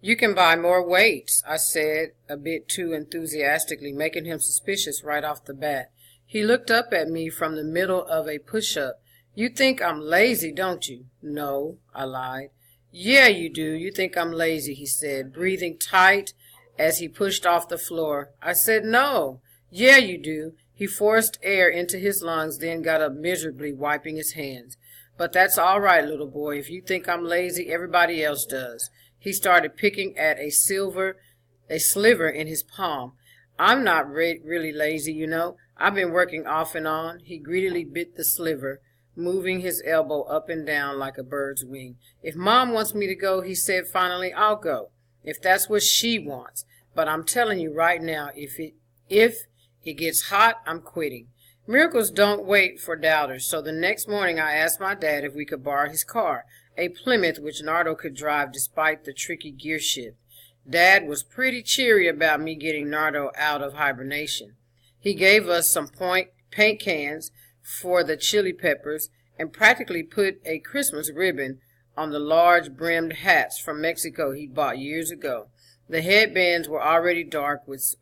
You can buy more weights, I said, a bit too enthusiastically, making him suspicious right off the bat. He looked up at me from the middle of a push-up. You think I'm lazy, don't you? No, I lied. Yeah, you do. You think I'm lazy, he said, breathing tight as he pushed off the floor. I said no. Yeah, you do. He forced air into his lungs, then got up miserably, wiping his hands. But that's all right, little boy. If you think I'm lazy, everybody else does. He started picking at a sliver in his palm. I'm not really lazy, you know. I've been working off and on. He greedily bit the sliver, moving his elbow up and down like a bird's wing. If Mom wants me to go, he said finally, I'll go. If that's what she wants. But I'm telling you right now, if it gets hot, I'm quitting. Miracles don't wait for doubters, so the next morning I asked my dad if we could borrow his car, a Plymouth which Nardo could drive despite the tricky gear shift. Dad was pretty cheery about me getting Nardo out of hibernation. He gave us some paint cans for the chili peppers and practically put a Christmas ribbon on the large brimmed hats from Mexico he'd bought years ago. The headbands were already dark with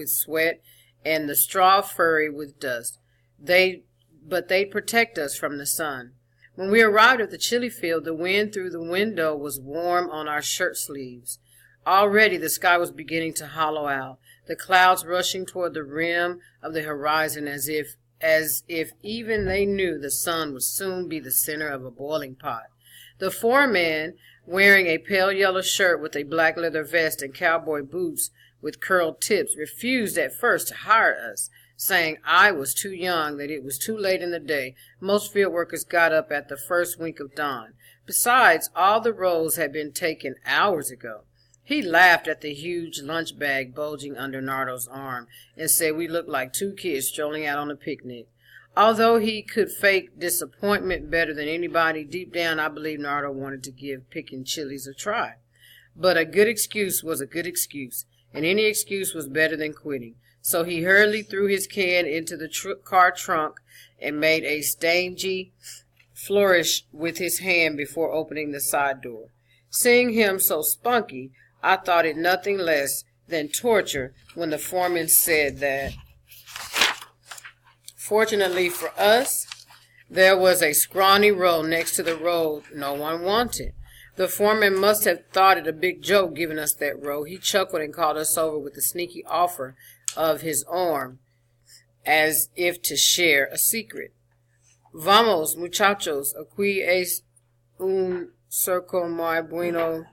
sweat and the straw furry with dust. But they'd protect us from the sun. When we arrived at the chili field, the wind through the window was warm on our shirt sleeves. Already the sky was beginning to hollow out, the clouds rushing toward the rim of the horizon as if even they knew the sun would soon be the center of a boiling pot. The foreman, wearing a pale yellow shirt with a black leather vest and cowboy boots with curled tips, refused at first to hire us, saying I was too young, that it was too late in the day. Most field workers got up at the first wink of dawn. Besides, all the rolls had been taken hours ago. He laughed at the huge lunch bag bulging under Nardo's arm and said we looked like two kids strolling out on a picnic. Although he could fake disappointment better than anybody, deep down I believe Nardo wanted to give picking chilies a try. But a good excuse was a good excuse, and any excuse was better than quitting. So he hurriedly threw his can into the car trunk and made a stagey flourish with his hand before opening the side door. Seeing him so spunky, I thought it nothing less than torture when the foreman said that, fortunately for us, there was a scrawny row next to the road no one wanted. The foreman must have thought it a big joke giving us that row. He chuckled and called us over with a sneaky offer of his arm, as if to share a secret. Vamos, muchachos, aquí es un circo muy bueno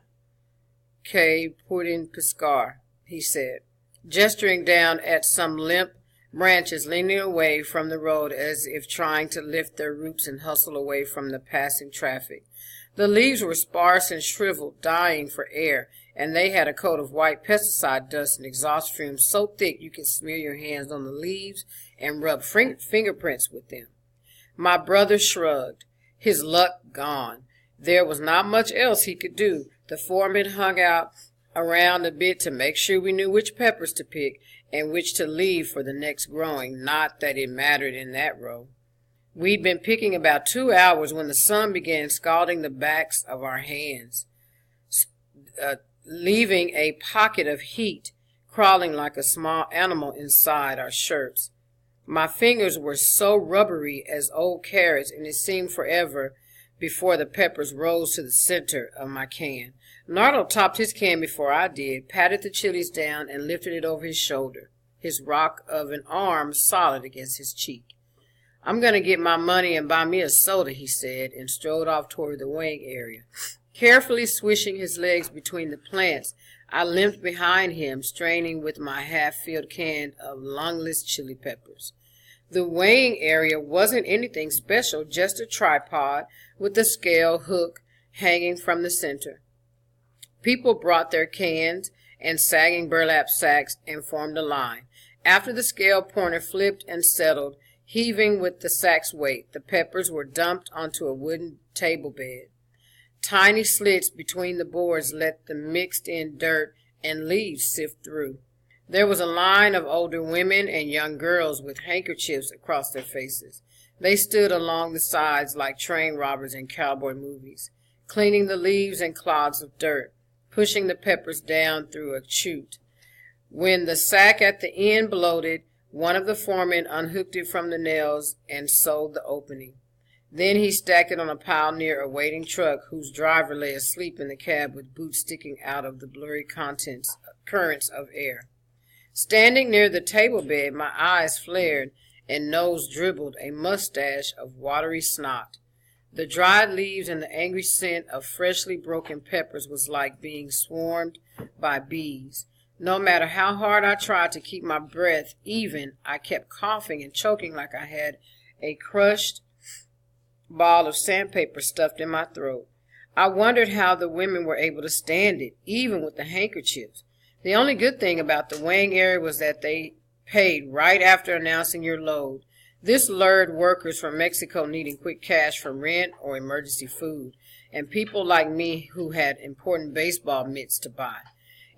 que pueden pescar, he said, gesturing down at some limp branches leaning away from the road as if trying to lift their roots and hustle away from the passing traffic. The leaves were sparse and shriveled, dying for air, and they had a coat of white pesticide dust and exhaust fumes so thick you could smear your hands on the leaves and rub fingerprints with them. My brother shrugged, his luck gone. There was not much else he could do. The foreman hung out around a bit to make sure we knew which peppers to pick and which to leave for the next growing, not that it mattered in that row. We'd been picking about 2 hours when the sun began scalding the backs of our hands, leaving a pocket of heat crawling like a small animal inside our shirts. My fingers were so rubbery as old carrots, and it seemed forever before the peppers rose to the center of my can. Nardo topped his can before I did, patted the chilies down, and lifted it over his shoulder, his rock of an arm solid against his cheek. I'm going to get my money and buy me a soda, he said, and strode off toward the weighing area. Carefully swishing his legs between the plants, I limped behind him, straining with my half-filled can of lungless chili peppers. The weighing area wasn't anything special, just a tripod with a scale hook hanging from the center. People brought their cans and sagging burlap sacks and formed a line. After the scale pointer flipped and settled, heaving with the sack's weight, the peppers were dumped onto a wooden table bed. Tiny slits between the boards let the mixed-in dirt and leaves sift through. There was a line of older women and young girls with handkerchiefs across their faces. They stood along the sides like train robbers in cowboy movies, cleaning the leaves and clods of dirt. pushing the peppers down through a chute. When the sack at the end bloated, one of the foremen unhooked it from the nails and sewed the opening. Then he stacked it on a pile near a waiting truck whose driver lay asleep in the cab with boots sticking out of the blurry currents of air. Standing near the table bed, my eyes flared and nose dribbled a mustache of watery snot. The dried leaves and the angry scent of freshly broken peppers was like being swarmed by bees. No matter how hard I tried to keep my breath even, I kept coughing and choking like I had a crushed ball of sandpaper stuffed in my throat. I wondered how the women were able to stand it, even with the handkerchiefs. The only good thing about the weighing area was that they paid right after announcing your load. This lured workers from Mexico needing quick cash for rent or emergency food, and people like me who had important baseball mitts to buy.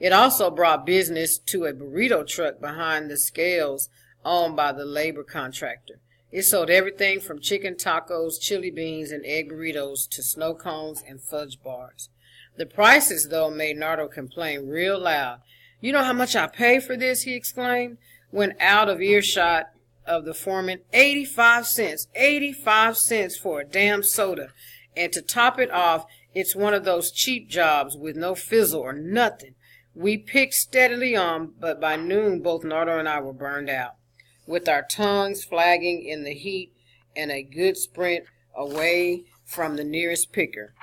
It also brought business to a burrito truck behind the scales owned by the labor contractor. It sold everything from chicken tacos, chili beans, and egg burritos to snow cones and fudge bars. The prices, though, made Nardo complain real loud. "You know how much I pay for this?" he exclaimed, when out of earshot of the foreman. 85 cents. 85 cents for a damn soda. And to top it off, it's one of those cheap jobs with no fizzle or nothing. We picked steadily on, but by noon both Nardo and I were burned out, with our tongues flagging in the heat and a good sprint away from the nearest picker.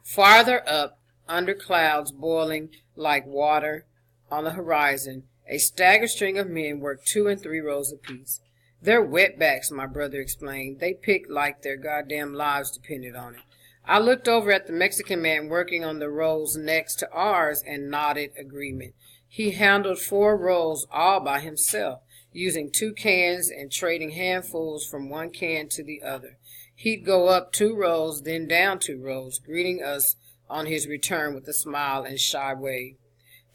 Farther up, under clouds boiling like water on the horizon, a staggered string of men worked 2 and 3 rows apiece. "They're wetbacks," my brother explained. "They pick like their goddamn lives depended on it." I looked over at the Mexican man working on the rows next to ours and nodded agreement. He handled 4 rows all by himself, using 2 cans and trading handfuls from one can to the other. He'd go up 2 rows, then down 2 rows, greeting us on his return with a smile and shy wave.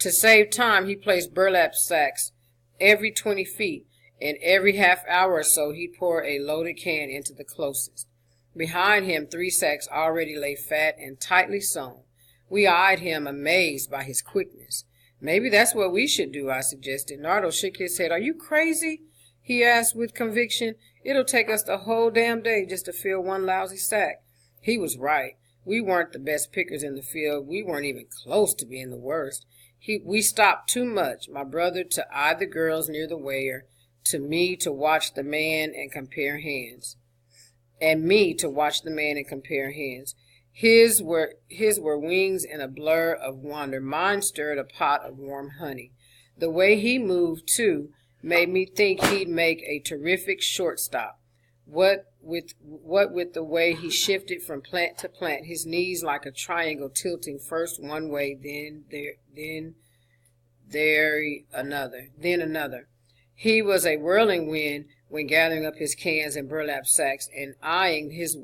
To save time, he placed burlap sacks every 20 feet, and every half hour or so he'd pour a loaded can into the closest. Behind him, 3 sacks already lay fat and tightly sewn. We eyed him, amazed by his quickness. "Maybe that's what we should do," I suggested. Nardo shook his head. "Are you crazy?" he asked with conviction. "It'll take us the whole damn day just to fill one lousy sack." He was right. We weren't the best pickers in the field. We weren't even close to being the worst. We stopped too much, my brother to eye the girls near the weigher, to me to watch the man and compare hands. His were wings and a blur of wonder. Mine stirred a pot of warm honey. The way he moved, too, made me think he'd make a terrific shortstop. What with the way he shifted from plant to plant, his knees like a triangle tilting first one way, then another. He was a whirling wind when gathering up his cans and burlap sacks, and eyeing him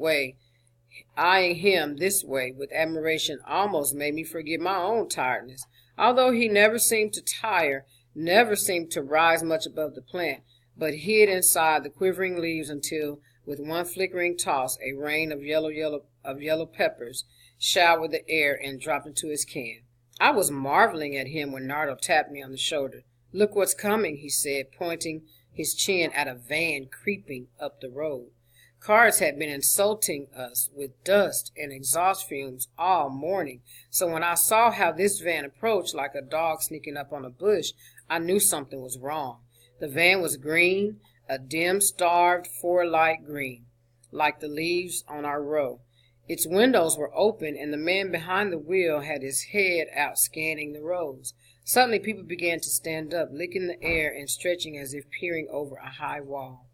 this way with admiration almost made me forget my own tiredness. Although he never seemed to tire, never seemed to rise much above the plant, but hid inside the quivering leaves until, with one flickering toss, a rain of yellow peppers showered the air and dropped into his can. I was marveling at him when Nardo tapped me on the shoulder. "Look what's coming," he said, pointing his chin at a van creeping up the road. Cars had been insulting us with dust and exhaust fumes all morning, so when I saw how this van approached like a dog sneaking up on a bush, I knew something was wrong. The van was green, a dim, starved, four-light green, like the leaves on our row. Its windows were open, and the man behind the wheel had his head out scanning the roads. Suddenly people began to stand up, licking the air and stretching as if peering over a high wall.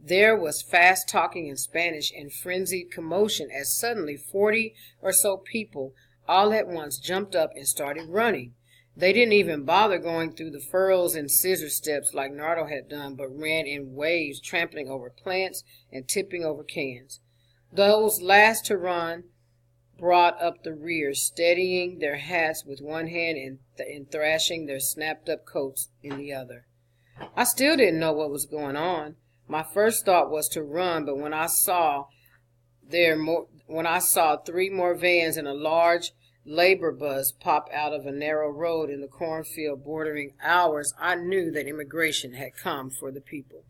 There was fast talking in Spanish and frenzied commotion as suddenly 40 or so people all at once jumped up and started running. They didn't even bother going through the furrows and scissor steps like Nardo had done, but ran in waves, trampling over plants and tipping over cans. Those last to run brought up the rear, steadying their hats with one hand and thrashing their snapped-up coats in the other. I still didn't know what was going on. My first thought was to run, but when I saw 3 more vans and a large labor bus pop out of a narrow road in the cornfield bordering ours, I knew that immigration had come for the people.